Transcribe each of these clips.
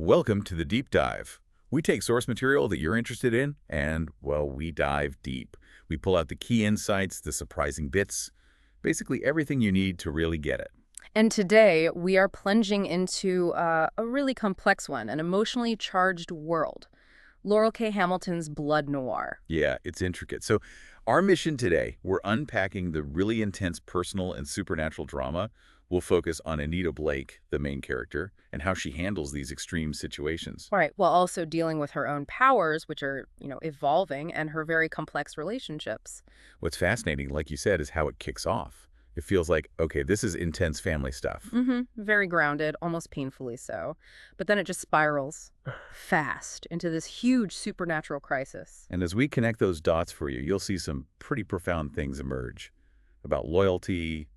Welcome to the Deep Dive. We take source material that you're interested in and, well, we dive deep. We pull out the key insights, the surprising bits, basically everything you need to really get it. And today, we are plunging into a really complex one, an emotionally charged world. Laurell K. Hamilton's Blood Noir. Yeah, it's intricate. So our mission today, we're unpacking the really intense personal and supernatural drama. We'll focus on Anita Blake, the main character, and how she handles these extreme situations. Right, while also dealing with her own powers, which are, evolving, and her very complex relationships. What's fascinating, like you said, is how it kicks off. It feels like, okay, this is intense family stuff. Very grounded, almost painfully so. But then it just spirals fast into this huge supernatural crisis. And as we connect those dots for you, you'll see some pretty profound things emerge about loyalty,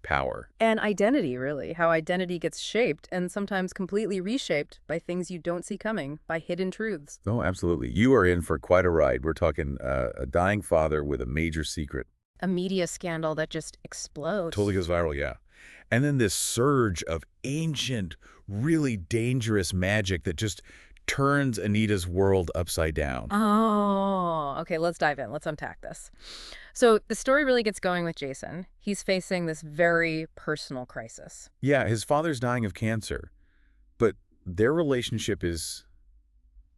power. And identity, really. How identity gets shaped and sometimes completely reshaped by things you don't see coming, by hidden truths. Oh, absolutely. You are in for quite a ride. We're talking a dying father with a major secret. A media scandal that just explodes. Totally goes viral, yeah. And then this surge of ancient, really dangerous magic that just turns Anita's world upside down. Oh, okay, let's dive in. Let's unpack this. So the story really gets going with Jason. He's facing this very personal crisis. Yeah, his father's dying of cancer, but their relationship is,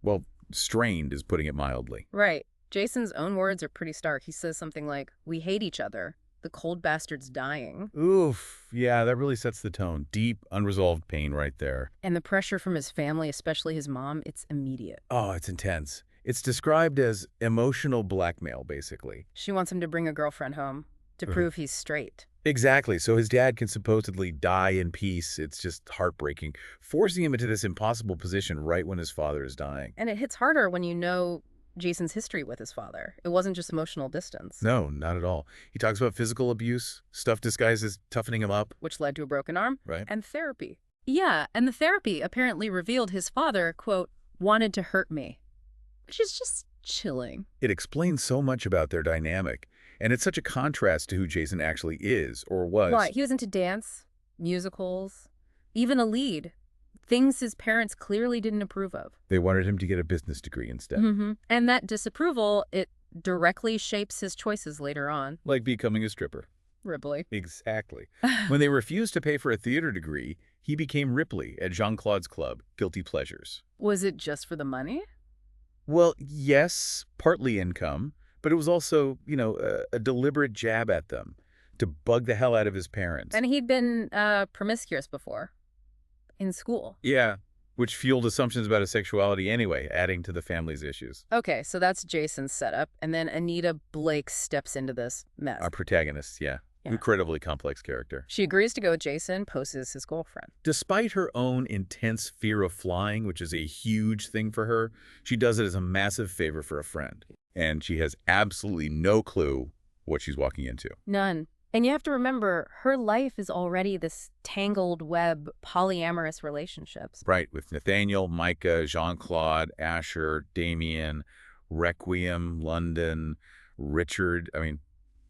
well, strained is putting it mildly. Right. Jason's own words are pretty stark. He says something like, "We hate each other. The cold bastard's dying." Oof, yeah, that really sets the tone. Deep, unresolved pain right there. And the pressure from his family, especially his mom, it's immediate. Oh, it's intense. It's described as emotional blackmail, basically. She wants him to bring a girlfriend home to prove he's straight. Exactly. So his dad can supposedly die in peace. It's just heartbreaking, forcing him into this impossible position right when his father is dying. And it hits harder when you know Jason's history with his father. It wasn't just emotional distance. No, not at all. He talks about physical abuse, stuff disguised as toughening him up. Which led to a broken arm. Right. And therapy. Yeah, and the therapy apparently revealed his father, quote, wanted to hurt me. Which is just chilling. It explains so much about their dynamic, and it's such a contrast to who Jason actually is, or was. Right, he was into dance, musicals, even a lead. Things his parents clearly didn't approve of. They wanted him to get a business degree instead. And that disapproval, it directly shapes his choices later on. Like becoming a stripper. Ripley. Exactly. When they refused to pay for a theater degree, he became Ripley at Jean-Claude's club, Guilty Pleasures. Was it just for the money? Well, yes, partly income, but it was also, a deliberate jab at them to bug the hell out of his parents. And he'd been promiscuous before. In school. Yeah, which fueled assumptions about his sexuality anyway, adding to the family's issues. Okay, so that's Jason's setup. And then Anita Blake steps into this mess. Our protagonist, yeah. Incredibly complex character. She agrees to go with Jason, poses his girlfriend. Despite her own intense fear of flying, which is a huge thing for her, she does it as a massive favor for a friend. And she has absolutely no clue what she's walking into. None. And you have to remember, her life is already this tangled web, polyamorous relationships. Right, with Nathaniel, Micah, Jean-Claude, Asher, Damien, Requiem, London, Richard. I mean,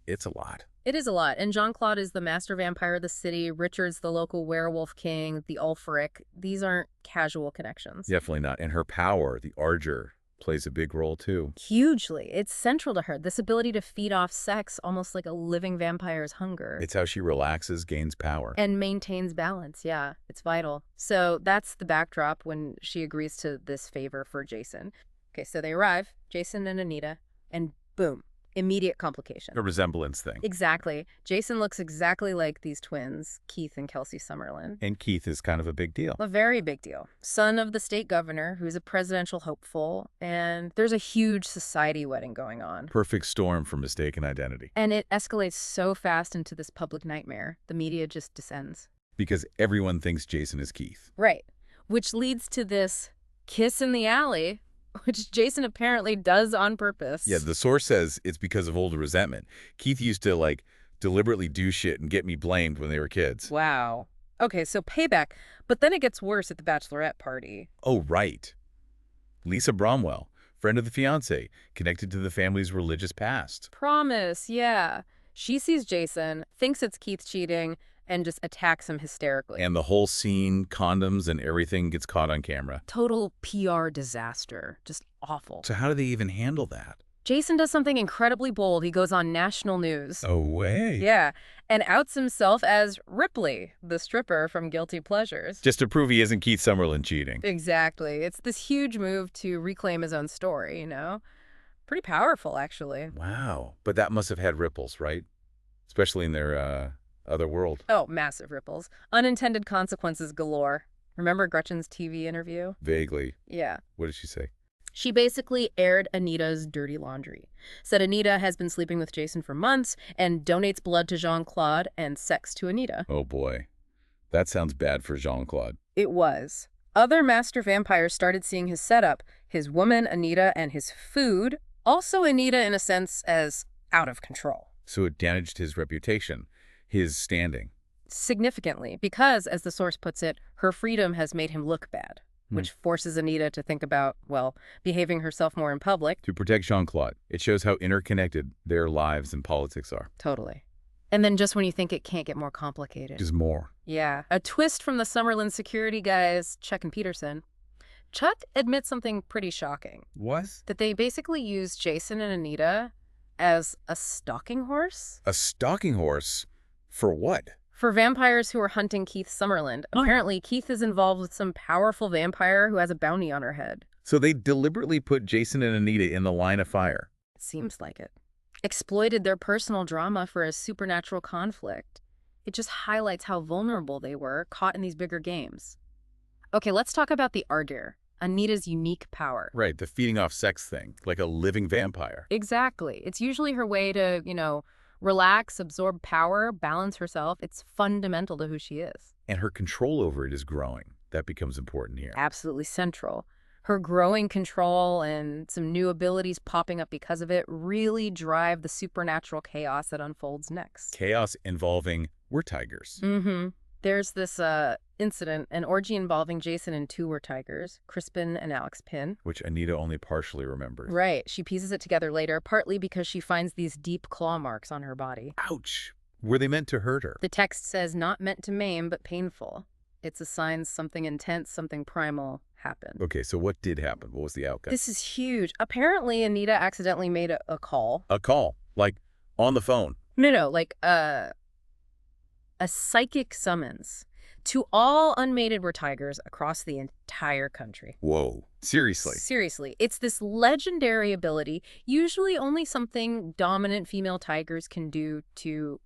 it's a lot. It is a lot. And Jean-Claude is the master vampire of the city. Richard's the local werewolf king, the Ulfric. These aren't casual connections. Definitely not. And her power, the Arger, plays a big role too. Hugely. It's central to her, this ability to feed off sex almost like a living vampire's hunger. It's how she relaxes, gains power. And maintains balance, yeah. It's vital. So that's the backdrop when she agrees to this favor for Jason. Okay, so they arrive, Jason and Anita, and boom, immediate complication. A resemblance thing. Exactly. Jason looks exactly like these twins, Keith and Kelsey Summerlin. And Keith is kind of a big deal. A very big deal. Son of the state governor, who's a presidential hopeful, and there's a huge society wedding going on. Perfect storm for mistaken identity. And it escalates so fast into this public nightmare, the media just descends. Because everyone thinks Jason is Keith. Right. Which leads to this kiss in the alley, which Jason apparently does on purpose. Yeah, the source says it's because of old resentment. Keith used to, deliberately do shit and get me blamed when they were kids. Wow. Okay, so payback. But then it gets worse at the bachelorette party. Oh, right. Lisa Bromwell, friend of the fiancé, connected to the family's religious past. Promise, yeah. She sees Jason, thinks it's Keith cheating, and just attacks him hysterically. And the whole scene, condoms and everything gets caught on camera. Total PR disaster. Just awful. So how do they even handle that? Jason does something incredibly bold. He goes on national news. Oh, way. Yeah, and outs himself as Ripley, the stripper from Guilty Pleasures. Just to prove he isn't Keith Summerlin cheating. Exactly. It's this huge move to reclaim his own story, you know? Pretty powerful, actually. Wow. But that must have had ripples, right? Especially in their other world. Oh, massive ripples. Unintended consequences galore. Remember Gretchen's TV interview? Vaguely. Yeah. What did she say? She basically aired Anita's dirty laundry. Said Anita has been sleeping with Jason for months and donates blood to Jean-Claude and sex to Anita. Oh, boy. That sounds bad for Jean-Claude. It was. Other master vampires started seeing his setup, his woman, Anita, and his food, also Anita in a sense, as out of control. So it damaged his reputation, his standing. Significantly, because, as the source puts it, her freedom has made him look bad, which forces Anita to think about, well, behaving herself more in public. To protect Jean-Claude, it shows how interconnected their lives and politics are. Totally. And then just when you think it can't get more complicated. Just more. Yeah. A twist from the Summerlin security guys, Chuck and Peterson. Chuck admits something pretty shocking. What? That they basically used Jason and Anita as a stalking horse? A stalking horse? For what? For vampires who are hunting Keith Summerlin. Apparently, Keith is involved with some powerful vampire who has a bounty on her head. So they deliberately put Jason and Anita in the line of fire. It seems like it. Exploited their personal drama for a supernatural conflict. It just highlights how vulnerable they were, caught in these bigger games. Okay, let's talk about the Ardor, Anita's unique power. Right, the feeding off sex thing, like a living vampire. Exactly. It's usually her way to, relax, absorb power, balance herself. It's fundamental to who she is. And her control over it is growing. That becomes important here. Absolutely central. Her growing control and some new abilities popping up because of it really drive the supernatural chaos that unfolds next. Chaos involving tigers. Mm-hmm. There's this incident, an orgy involving Jason and two tigers, Crispin and Alex Pin. Which Anita only partially remembers. Right. She pieces it together later, partly because she finds these deep claw marks on her body. Ouch. Were they meant to hurt her? The text says not meant to maim, but painful. It's a sign something intense, something primal happened. Okay, so what did happen? What was the outcome? This is huge. Apparently, Anita accidentally made a call. A call? Like, on the phone? No, like a psychic summons to all unmated tigers across the entire country. Whoa. Seriously? Seriously. It's this legendary ability, usually only something dominant female tigers can do to,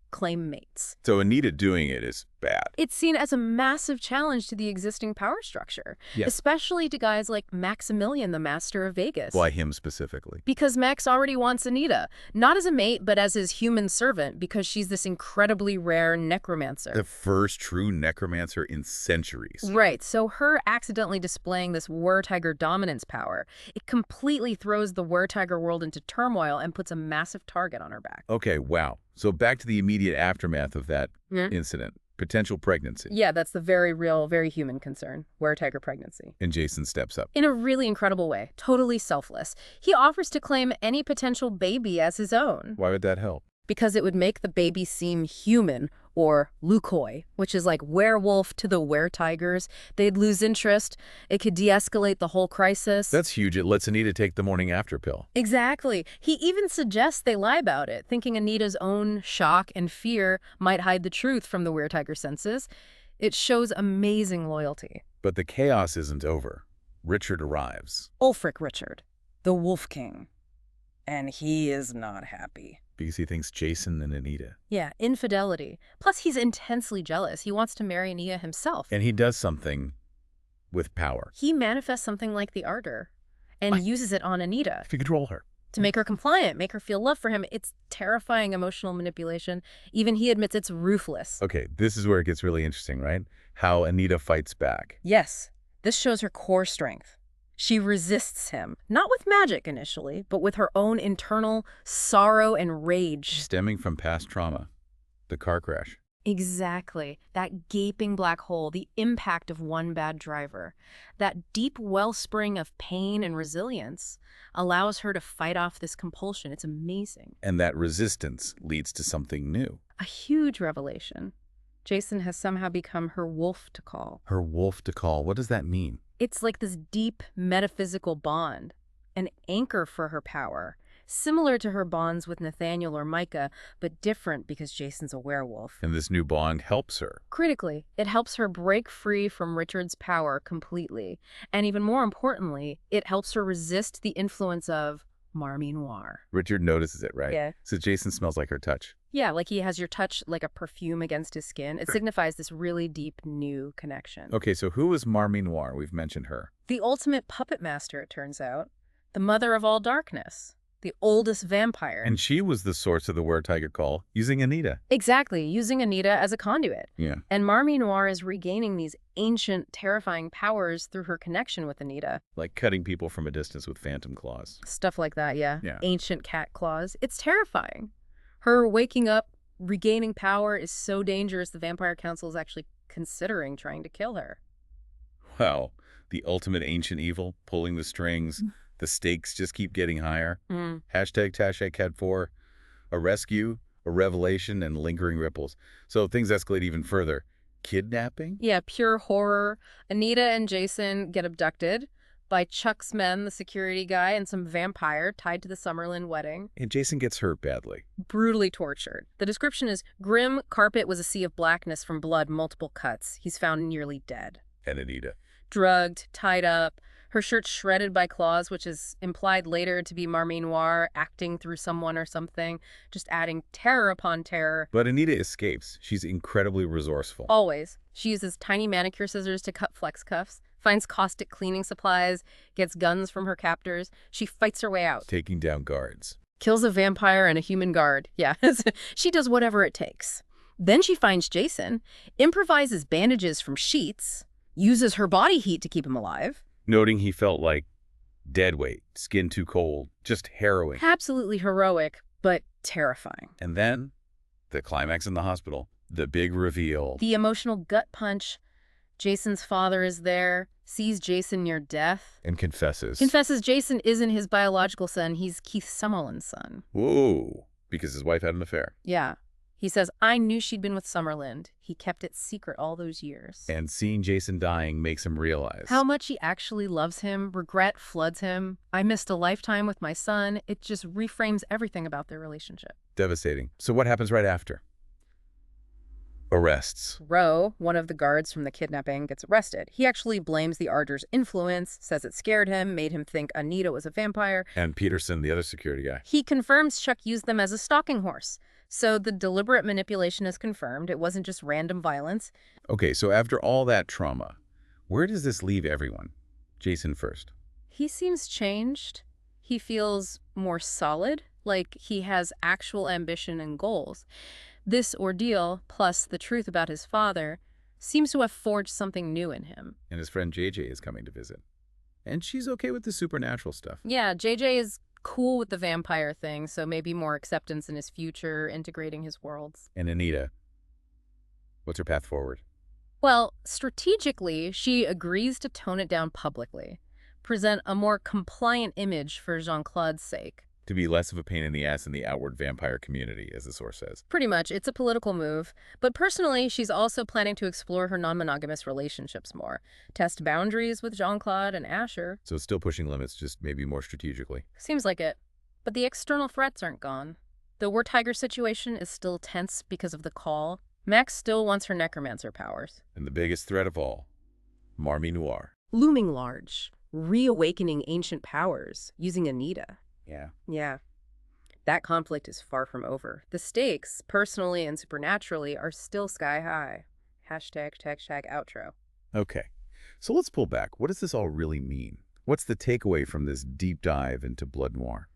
claim mates. So Anita doing it is bad. It's seen as a massive challenge to the existing power structure, especially to guys like Maximilian, the Master of Vegas. Why him specifically? Because Max already wants Anita, not as a mate, but as his human servant, because she's this incredibly rare necromancer. The first true necromancer in centuries. Right, so her accidentally displaying this were-tiger dominance power, it completely throws the were-tiger world into turmoil and puts a massive target on her back. Okay, wow. So back to the immediate aftermath of that incident. Potential pregnancy. Yeah, that's the very real, very human concern. Were-tiger pregnancy. And Jason steps up. In a really incredible way. Totally selfless. He offers to claim any potential baby as his own. Why would that help? Because it would make the baby seem human, or Lukoi, which is like werewolf to the were-tigers. They'd lose interest. It could de-escalate the whole crisis. That's huge. It lets Anita take the morning after pill. Exactly. He even suggests they lie about it, thinking Anita's own shock and fear might hide the truth from the were-tiger senses. It shows amazing loyalty. But the chaos isn't over. Richard arrives. Ulfric Richard, the Wolf King. And he is not happy. Because he thinks Jason and Anita. Yeah, infidelity. Plus, he's intensely jealous. He wants to marry Anita himself. And he does something with power. He manifests something like the Ardor and uses it on Anita. To control her. To make her compliant, make her feel love for him. It's terrifying emotional manipulation. Even he admits it's ruthless. Okay, this is where it gets really interesting, right? How Anita fights back. Yes, this shows her core strength. She resists him, not with magic initially, but with her own internal sorrow and rage. Stemming from past trauma. The car crash. Exactly. That gaping black hole, the impact of one bad driver. That deep wellspring of pain and resilience allows her to fight off this compulsion. It's amazing. And that resistance leads to something new. A huge revelation. Jason has somehow become her wolf to call. Her wolf to call. What does that mean? It's like this deep metaphysical bond, an anchor for her power, similar to her bonds with Nathaniel or Micah, but different because Jason's a werewolf. And this new bond helps her. Critically, it helps her break free from Richard's power completely. And even more importantly, it helps her resist the influence of Marmy Noir. Richard notices it, right? Yeah. So Jason smells like her touch. Yeah, like he has your touch like a perfume against his skin. It signifies this really deep new connection. Okay, so who is Marmy Noir? We've mentioned her. The ultimate puppet master, it turns out. The mother of all darkness. The oldest vampire. And she was the source of the were-tiger call, using Anita. Exactly, using Anita as a conduit. Yeah. And Marmy Noir is regaining these ancient, terrifying powers through her connection with Anita. Like cutting people from a distance with phantom claws. Stuff like that, yeah. Yeah. Ancient cat claws. It's terrifying. Her waking up, regaining power is so dangerous the Vampire Council is actually considering trying to kill her. Wow. The ultimate ancient evil, pulling the strings. The stakes just keep getting higher. Hashtag #Cat4. A rescue, a revelation, and lingering ripples. So things escalate even further. Kidnapping? Yeah, pure horror. Anita and Jason get abducted by Chuck's men, the security guy, and some vampire tied to the Summerlin wedding. And Jason gets hurt badly. Brutally tortured. The description is, grim carpet was a sea of blackness from blood, multiple cuts. He's found nearly dead. And Anita. Drugged, tied up, her shirt shredded by claws, which is implied later to be Marmy Noir acting through someone or something, just adding terror upon terror. But Anita escapes. She's incredibly resourceful. Always. She uses tiny manicure scissors to cut flex cuffs, finds caustic cleaning supplies, gets guns from her captors. She fights her way out. Taking down guards. Kills a vampire and a human guard. Yeah, she does whatever it takes. Then she finds Jason, improvises bandages from sheets, uses her body heat to keep him alive. Noting he felt like dead weight, skin too cold, just harrowing. Absolutely heroic, but terrifying. And then, the climax in the hospital, the big reveal. The emotional gut punch. Jason's father is there, sees Jason near death. And confesses. Confesses Jason isn't his biological son, he's Keith Summerlin's son. Whoa, because his wife had an affair. Yeah. He says, I knew she'd been with Summerlin. He kept it secret all those years. And seeing Jason dying makes him realize how much he actually loves him. Regret floods him. I missed a lifetime with my son. It just reframes everything about their relationship. Devastating. So what happens right after? Arrests. Rowe, one of the guards from the kidnapping, gets arrested. He actually blames the Arger's influence, says it scared him, made him think Anita was a vampire. And Peterson, the other security guy. He confirms Chuck used them as a stalking horse. So the deliberate manipulation is confirmed. It wasn't just random violence. Okay, so after all that trauma, where does this leave everyone? Jason first. He seems changed. He feels more solid, like he has actual ambition and goals. This ordeal, plus the truth about his father, seems to have forged something new in him. And his friend JJ is coming to visit. And she's okay with the supernatural stuff. Yeah, JJ is cool with the vampire thing, so maybe more acceptance in his future, integrating his worlds. And Anita, what's her path forward? Well, strategically, she agrees to tone it down publicly, present a more compliant image for Jean-Claude's sake. To be less of a pain in the ass in the outward vampire community, as the source says. Pretty much. It's a political move. But personally, she's also planning to explore her non-monogamous relationships more. Test boundaries with Jean-Claude and Asher. So still pushing limits, just maybe more strategically. Seems like it. But the external threats aren't gone. The War-Tiger situation is still tense because of the call. Max still wants her necromancer powers. And the biggest threat of all, Marmy Noir. Looming large. Reawakening ancient powers. Using Anita. Yeah. That conflict is far from over. The stakes, personally and supernaturally, are still sky high. Hashtag outro. Okay, so let's pull back. What does this all really mean? What's the takeaway from this deep dive into Blood Noir?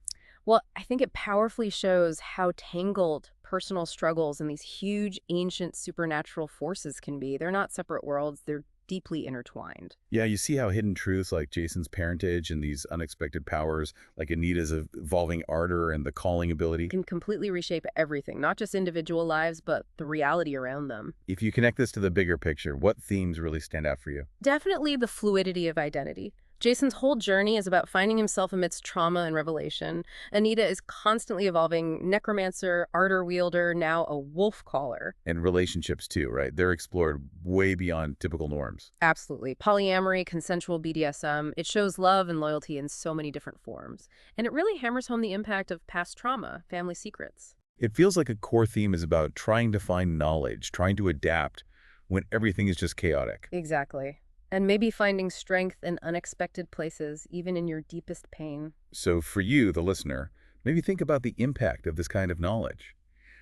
Well, I think it powerfully shows how tangled personal struggles and these huge ancient supernatural forces can be. They're not separate worlds. They're deeply intertwined. Yeah, you see how hidden truths like Jason's parentage and these unexpected powers, like Anita's evolving ardor and the calling ability, Can completely reshape everything, not just individual lives, but the reality around them. If you connect this to the bigger picture, what themes really stand out for you? Definitely the fluidity of identity. Jason's whole journey is about finding himself amidst trauma and revelation. Anita is constantly evolving, necromancer, ardor wielder, now a wolf caller. And relationships too, right? They're explored way beyond typical norms. Absolutely. Polyamory, consensual BDSM, it shows love and loyalty in so many different forms. And it really hammers home the impact of past trauma, family secrets. It feels like a core theme is about trying to find knowledge, trying to adapt when everything is just chaotic. Exactly. And maybe finding strength in unexpected places, even in your deepest pain. So for you, the listener, maybe think about the impact of this kind of knowledge.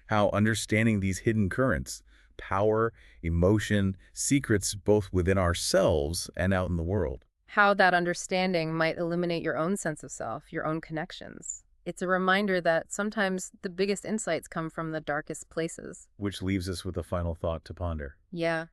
How understanding these hidden currents, power, emotion, secrets both within ourselves and out in the world. How that understanding might illuminate your own sense of self, your own connections. It's a reminder that sometimes the biggest insights come from the darkest places. Which leaves us with a final thought to ponder. Yeah.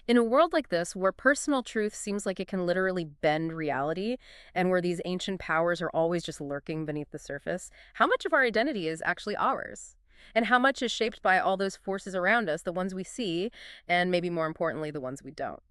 In a world like this, where personal truth seems like it can literally bend reality, and where these ancient powers are always just lurking beneath the surface, how much of our identity is actually ours? And how much is shaped by all those forces around us, the ones we see, and maybe more importantly, the ones we don't?